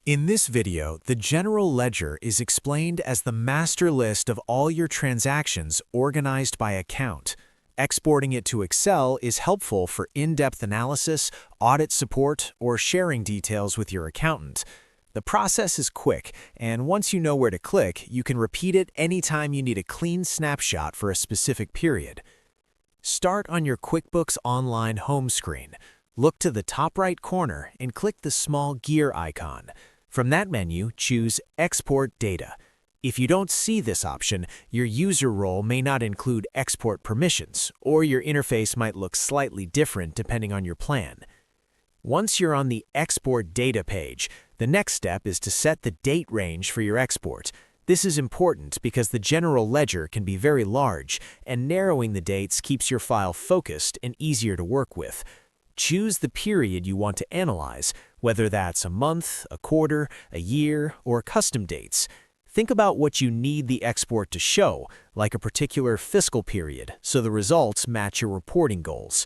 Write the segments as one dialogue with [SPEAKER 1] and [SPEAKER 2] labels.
[SPEAKER 1] In this video, the general ledger is explained as the master list of all your transactions organized by account. Exporting it to Excel is helpful for in-depth analysis, audit support, or sharing details with your accountant. The process is quick, and once you know where to click, you can repeat it anytime you need a clean snapshot for a specific period. Start on your QuickBooks Online home screen. Look to the top right corner and click the small gear icon. From that menu, choose Export Data. If you don't see this option, your user role may not include export permissions, or your interface might look slightly different depending on your plan. Once you're on the Export Data page, the next step is to set the date range for your export. This is important because the general ledger can be very large, and narrowing the dates keeps your file focused and easier to work with. Choose the period you want to analyze, whether that's a month, a quarter, a year, or custom dates. Think about what you need the export to show, like a particular fiscal period, so the results match your reporting goals.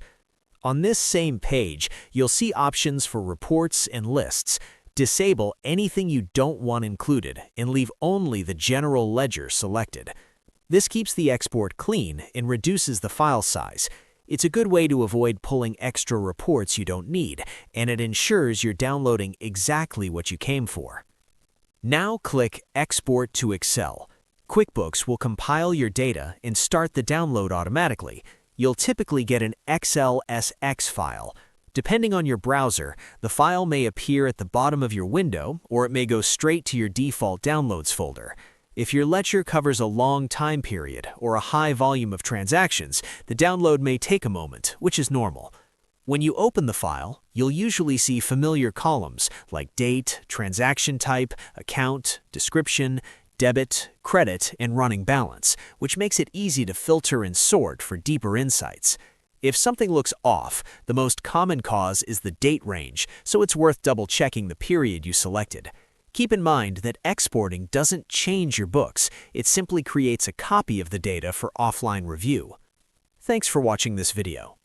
[SPEAKER 1] On this same page, you'll see options for reports and lists. Disable anything you don't want included and leave only the general ledger selected. This keeps the export clean and reduces the file size. It's a good way to avoid pulling extra reports you don't need, and it ensures you're downloading exactly what you came for. Now click Export to Excel. QuickBooks will compile your data and start the download automatically. You'll typically get an XLSX file. Depending on your browser, the file may appear at the bottom of your window, or it may go straight to your default Downloads folder. If your ledger covers a long time period or a high volume of transactions, the download may take a moment, which is normal. When you open the file, you'll usually see familiar columns like date, transaction type, account, description, debit, credit, and running balance, which makes it easy to filter and sort for deeper insights. If something looks off, the most common cause is the date range, so it's worth double-checking the period you selected. Keep in mind that exporting doesn't change your books, it simply creates a copy of the data for offline review. Thanks for watching this video.